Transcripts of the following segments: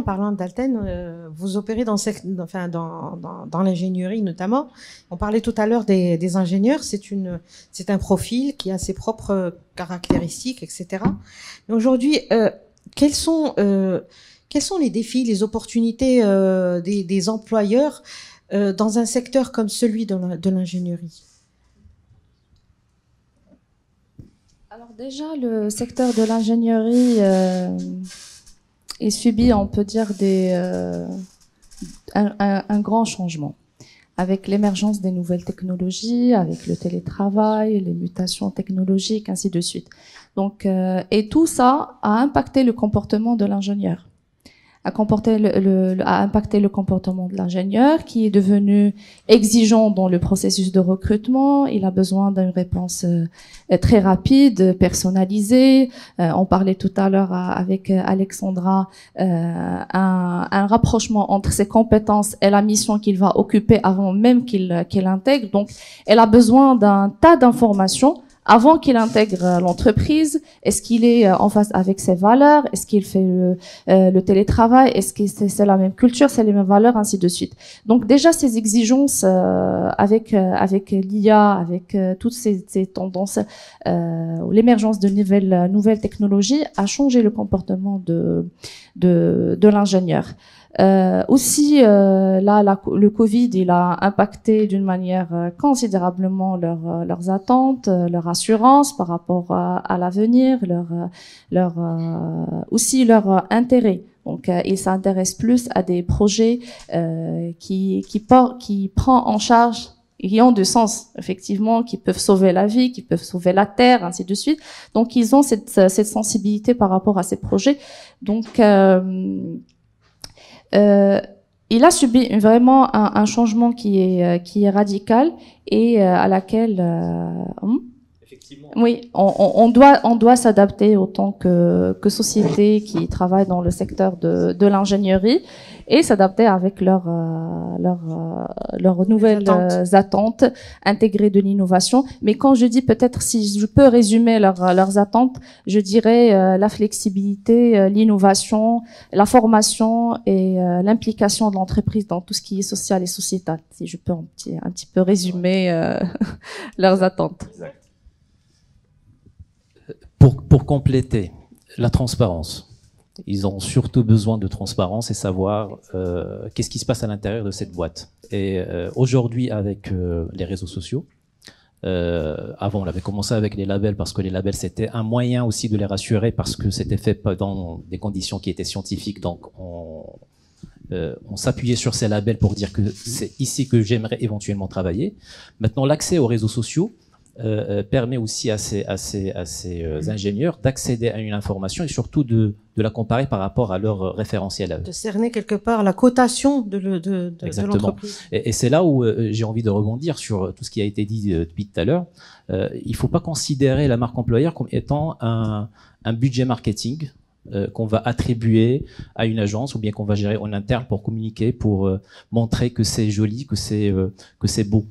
parlant d'Alten, vous opérez dans l'ingénierie notamment. On parlait tout à l'heure des ingénieurs. C'est un profil qui a ses propres caractéristiques, etc. Mais aujourd'hui, quels sont les défis, les opportunités des employeurs dans un secteur comme celui de l'ingénierie? Alors déjà, le secteur de l'ingénierie est subi, on peut dire, un grand changement. Avec l'émergence des nouvelles technologies, avec le télétravail, les mutations technologiques, ainsi de suite. Donc, et tout ça a impacté le comportement de l'ingénieur. A impacté le comportement de l'ingénieur qui est devenu exigeant dans le processus de recrutement. Il a besoin d'une réponse très rapide, personnalisée. On parlait tout à l'heure avec Alexandra, un rapprochement entre ses compétences et la mission qu'il va occuper avant même qu'il intègre. Donc, elle a besoin d'un tas d'informations avant qu'il intègre l'entreprise. Est-ce qu'il est en face avec ses valeurs? Est-ce qu'il fait le télétravail? Est-ce que c'est la même culture, c'est les mêmes valeurs, ainsi de suite. Donc déjà ces exigences avec l'IA, avec toutes ces tendances, l'émergence de nouvelles technologies a changé le comportement de l'ingénieur. Aussi, le Covid, il a impacté d'une manière considérablement leurs attentes, leur assurance par rapport à l'avenir, aussi leur intérêt. Donc, ils s'intéressent plus à des projets qui prend en charge, qui ont du sens, effectivement, qui peuvent sauver la vie, qui peuvent sauver la terre, ainsi de suite. Donc, ils ont cette sensibilité par rapport à ces projets. Donc, il a subi vraiment un changement qui est radical et à laquelle effectivement. Oui, on doit s'adapter autant que société qui travaille dans le secteur de l'ingénierie et s'adapter avec leurs nouvelles attentes, intégrer de l'innovation. Mais quand je dis peut-être si je peux résumer leurs attentes, je dirais la flexibilité, l'innovation, la formation et l'implication de l'entreprise dans tout ce qui est social et sociétal. Si je peux un petit peu résumer leurs attentes. Exact. Pour compléter, la transparence. Ils ont surtout besoin de transparence et savoir qu'est-ce qui se passe à l'intérieur de cette boîte. Et aujourd'hui, avec les réseaux sociaux, avant on avait commencé avec les labels parce que les labels c'était un moyen aussi de les rassurer parce que c'était fait dans des conditions qui étaient scientifiques. Donc on s'appuyait sur ces labels pour dire que c'est ici que j'aimerais éventuellement travailler. Maintenant, l'accès aux réseaux sociaux permet aussi à ces ingénieurs d'accéder à une information et surtout de la comparer par rapport à leur référentiel. De cerner quelque part la cotation de l'entreprise. Et c'est là où j'ai envie de rebondir sur tout ce qui a été dit depuis tout à l'heure. Il ne faut pas considérer la marque employeur comme étant un budget marketing qu'on va attribuer à une agence ou bien qu'on va gérer en interne pour communiquer, pour montrer que c'est joli, que c'est beau.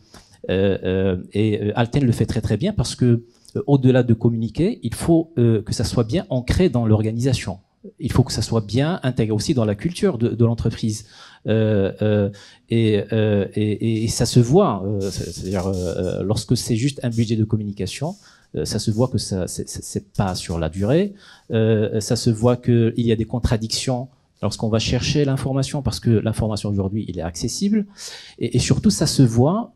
Et Alten le fait très très bien parce que au-delà de communiquer, il faut que ça soit bien ancré dans l'organisation. Il faut que ça soit bien intégré aussi dans la culture de l'entreprise. Et ça se voit. C'est-à-dire lorsque c'est juste un budget de communication, ça se voit que c'est pas sur la durée. Ça se voit qu'il y a des contradictions lorsqu'on va chercher l'information, parce que l'information aujourd'hui, il est accessible, et surtout ça se voit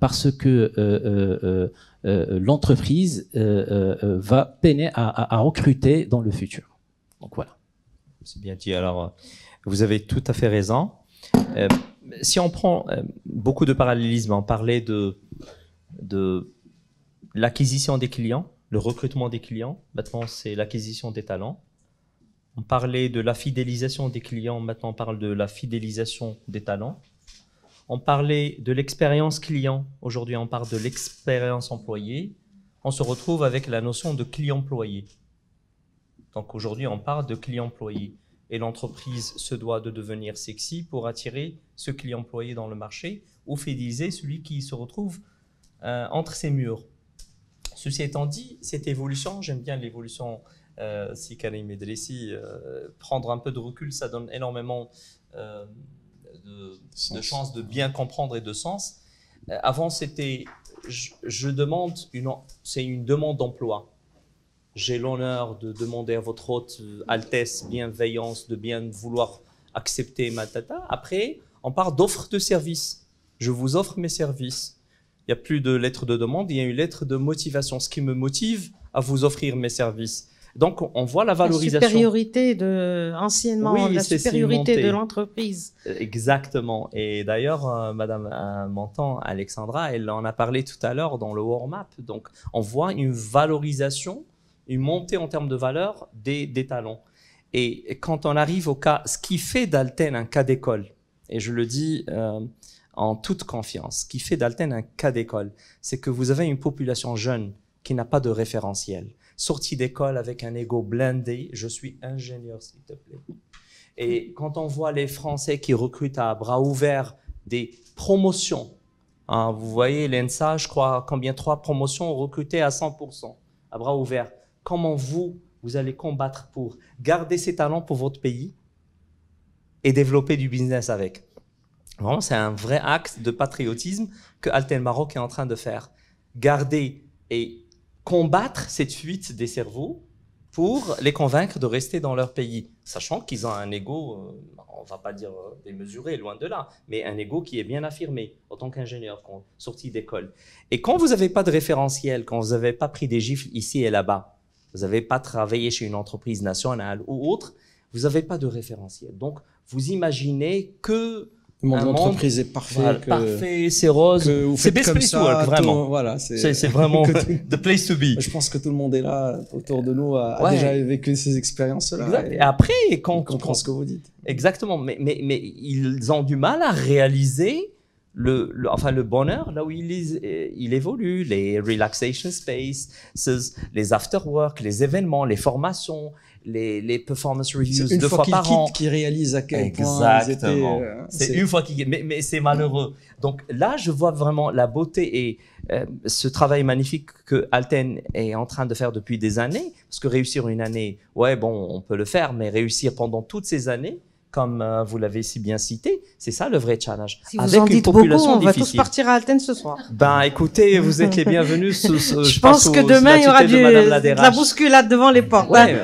parce que l'entreprise va peiner à recruter dans le futur. Donc voilà. C'est bien dit. Alors, vous avez tout à fait raison. Si on prend beaucoup de parallélismes, on parlait de l'acquisition des clients, le recrutement des clients. Maintenant, c'est l'acquisition des talents. On parlait de la fidélisation des clients, maintenant on parle de la fidélisation des talents. On parlait de l'expérience client, aujourd'hui on parle de l'expérience employée. On se retrouve avec la notion de client-employé. Donc aujourd'hui on parle de client-employé. Et l'entreprise se doit de devenir sexy pour attirer ce client-employé dans le marché ou fidéliser celui qui se retrouve entre ses murs. Ceci étant dit, cette évolution, j'aime bien l'évolution si Karim Idrissi, prendre un peu de recul, ça donne énormément de chances de bien comprendre et de sens. Avant, c'était, je demande, c'est une demande d'emploi. J'ai l'honneur de demander à votre haute altesse, bienveillance, de bien vouloir accepter ma tata. Après, on parle d'offre de service. Je vous offre mes services. Il n'y a plus de lettre de demande, il y a une lettre de motivation. Ce qui me motive à vous offrir mes services. Donc, on voit la valorisation. La supériorité anciennement, oui, la supériorité de l'entreprise. Exactement. Et d'ailleurs, Madame Menton, Alexandra, elle en a parlé tout à l'heure dans le warm-up. Donc, on voit une valorisation, une montée en termes de valeur des talents. Et quand on arrive au cas, ce qui fait d'Alten un cas d'école, et je le dis en toute confiance, ce qui fait d'Alten un cas d'école, c'est que vous avez une population jeune qui n'a pas de référentiel. Sortie d'école avec un ego blindé, je suis ingénieur s'il te plaît. Et quand on voit les Français qui recrutent à bras ouverts des promotions, hein, vous voyez l'ENSA, je crois, combien 3 promotions recrutées à 100%, à bras ouverts. Comment vous allez combattre pour garder ces talents pour votre pays et développer du business avec? Vraiment, c'est un vrai acte de patriotisme que Alten Maroc est en train de faire. Garder et combattre cette fuite des cerveaux pour les convaincre de rester dans leur pays, sachant qu'ils ont un ego, on ne va pas dire démesuré, loin de là, mais un ego qui est bien affirmé en tant qu'ingénieur sorti d'école. Et quand vous n'avez pas de référentiel, quand vous n'avez pas pris des gifles ici et là-bas, vous n'avez pas travaillé chez une entreprise nationale ou autre, vous n'avez pas de référentiel. Donc, vous imaginez que le monde de l'entreprise est parfait. Voilà, parfait, c'est rose. C'est best place to work, vraiment. Voilà, c'est vraiment the place to be. Je pense que tout le monde est là, autour de nous, a déjà vécu ces expériences-là. Et après, quand on comprend ce que vous dites. Exactement. Mais ils ont du mal à réaliser le bonheur là où il évolue, les relaxation spaces, les after work, les événements, les formations, les performance reviews 2 fois par an. Qui réalisent à quel point ils étaient. C'est une fois qu'ils mais c'est malheureux. Donc là, je vois vraiment la beauté et ce travail magnifique que Alten est en train de faire depuis des années. Parce que réussir une année, ouais, bon, on peut le faire, mais réussir pendant toutes ces années, comme vous l'avez si bien cité, c'est ça le vrai challenge. Si vous en dites beaucoup, on va tous partir à Alten ce soir. Ben écoutez, vous êtes les bienvenus. Je pense que demain, il y aura de la bousculade devant les portes. Ouais,